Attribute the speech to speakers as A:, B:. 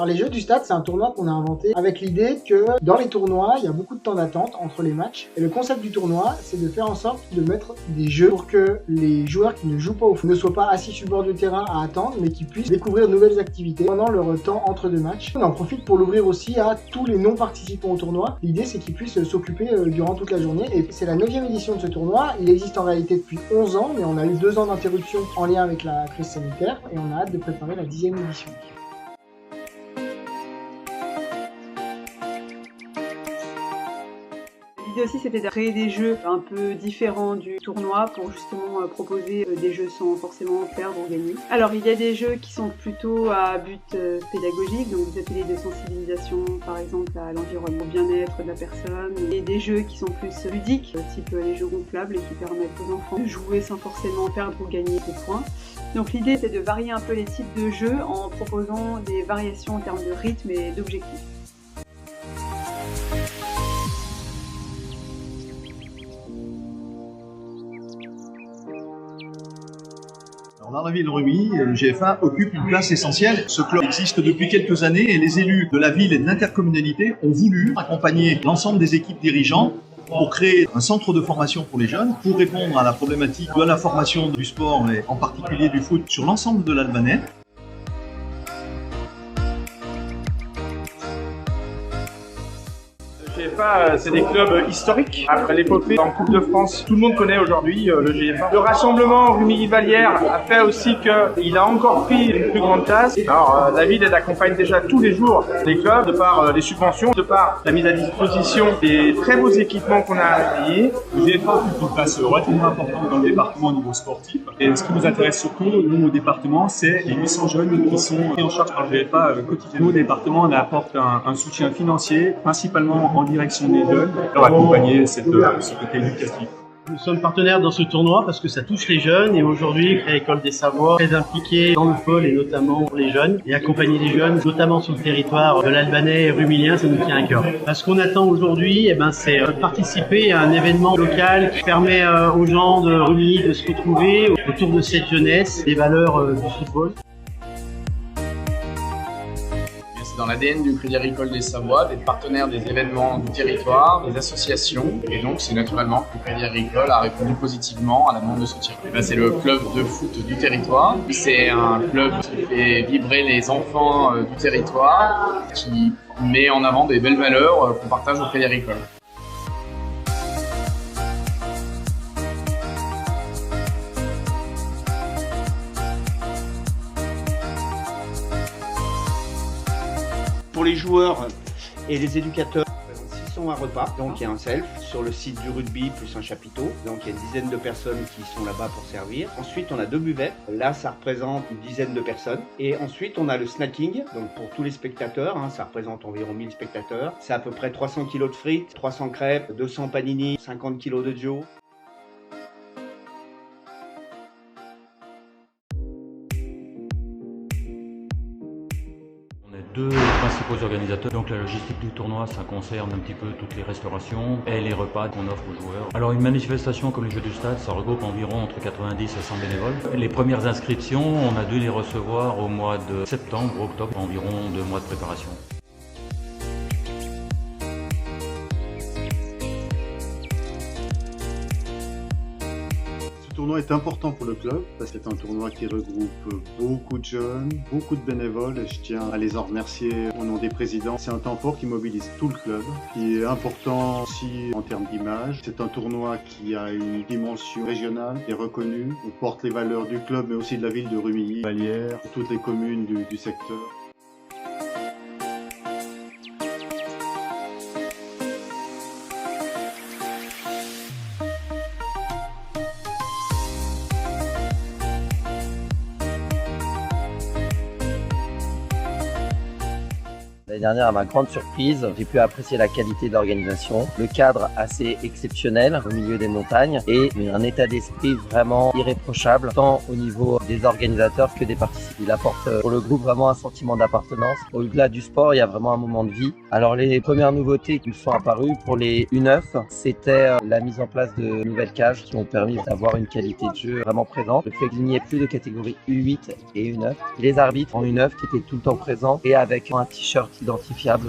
A: Alors les Jeux du Stade, c'est un tournoi qu'on a inventé avec l'idée que dans les tournois, il y a beaucoup de temps d'attente entre les matchs. Et le concept du tournoi, c'est de faire en sorte de mettre des jeux pour que les joueurs qui ne jouent pas au foot ne soient pas assis sur le bord du terrain à attendre, mais qui puissent découvrir de nouvelles activités pendant leur temps entre deux matchs. On en profite pour l'ouvrir aussi à tous les non-participants au tournoi. L'idée, c'est qu'ils puissent s'occuper durant toute la journée. Et c'est la 9e édition de ce tournoi. Il existe en réalité depuis 11 ans, mais on a eu 2 ans d'interruption en lien avec la crise sanitaire et on a hâte de préparer la 10e édition.
B: L'idée aussi, c'était de créer des jeux un peu différents du tournoi pour justement proposer des jeux sans forcément perdre ou gagner. Alors, il y a des jeux qui sont plutôt à but pédagogique, donc des ateliers de sensibilisation, par exemple, à l'environnement, au bien-être de la personne, et des jeux qui sont plus ludiques, type les jeux gonflables et qui permettent aux enfants de jouer sans forcément perdre ou gagner des points. Donc, l'idée, c'est de varier un peu les types de jeux en proposant des variations en termes de rythme et d'objectifs.
C: Dans la ville de Rumilly, le GFA occupe une place essentielle. Ce club existe depuis quelques années et les élus de la ville et de l'intercommunalité ont voulu accompagner l'ensemble des équipes dirigeantes pour créer un centre de formation pour les jeunes, pour répondre à la problématique de la formation du sport et en particulier du foot sur l'ensemble de l'Albanais.
D: GFA, c'est des clubs historiques. Après l'épopée en Coupe de France, tout le monde connaît aujourd'hui le GFA. Le rassemblement Rumilly-Vallières a fait aussi qu'il a encore pris une plus grande place. Alors, la ville, elle accompagne déjà tous les jours les clubs, de par les subventions, de par la mise à disposition des très beaux équipements qu'on a à payer.
E: Le GFA occupe une place relativement importante dans le département au niveau sportif. Et ce qui nous intéresse surtout, nous, au département, c'est les 800 jeunes qui sont pris en charge par le GFA quotidiennement. Au département, on apporte un soutien financier, principalement en direction des jeunes, pour accompagner ce côté éducatif.
F: Nous sommes partenaires dans ce tournoi parce que ça touche les jeunes et aujourd'hui, École des Savoies est très impliquée dans le pôle et notamment pour les jeunes et accompagner les jeunes, notamment sur le territoire de l'Albanais et rumilien, ça nous tient à cœur. Ce qu'on attend aujourd'hui, c'est participer à un événement local qui permet aux gens de Rumilly de se retrouver autour de cette jeunesse, des valeurs du football.
G: C'est dans l'ADN du Crédit Agricole des Savoies d'être partenaire des événements du territoire, des associations, et donc c'est naturellement que le Crédit Agricole a répondu positivement à la demande de soutien. C'est le club de foot du territoire, c'est un club qui fait vibrer les enfants du territoire, qui met en avant des belles valeurs qu'on partage au Crédit Agricole.
H: Pour les joueurs et les éducateurs, 600 un repas, donc il y a un self sur le site du rugby plus un chapiteau, donc il y a une dizaine de personnes qui sont là-bas pour servir. Ensuite on a 2 buvettes, là ça représente une dizaine de personnes. Et ensuite on a le snacking, donc pour tous les spectateurs, ça représente environ 1000 spectateurs. C'est à peu près 300 kg de frites, 300 crêpes, 200 panini, 50 kg de Joe.
I: Deux principaux organisateurs, donc la logistique du tournoi, ça concerne un petit peu toutes les restaurations et les repas qu'on offre aux joueurs. Alors une manifestation comme les Jeux du Stade, ça regroupe environ entre 90 et 100 bénévoles. Les premières inscriptions, on a dû les recevoir au mois de septembre, octobre, environ 2 mois de préparation.
J: Ce tournoi est important pour le club parce que c'est un tournoi qui regroupe beaucoup de jeunes, beaucoup de bénévoles et je tiens à les en remercier au nom des présidents. C'est un temps fort qui mobilise tout le club, qui est important aussi en termes d'image. C'est un tournoi qui a une dimension régionale, qui est reconnue. On porte les valeurs du club mais aussi de la ville de Rumilly, Vallières, toutes les communes du secteur.
K: La dernière, à ma grande surprise, j'ai pu apprécier la qualité d'organisation, le cadre assez exceptionnel au milieu des montagnes et un état d'esprit vraiment irréprochable, tant au niveau des organisateurs que des participants. Il apporte pour le groupe vraiment un sentiment d'appartenance. Au-delà du sport, il y a vraiment un moment de vie. Alors les premières nouveautés qui sont apparues pour les U9, c'était la mise en place de nouvelles cages qui ont permis d'avoir une qualité de jeu vraiment présente. Le fait qu'il n'y ait plus de catégories U8 et U9. Les arbitres en U9 qui étaient tout le temps présents et avec un t-shirt identifiable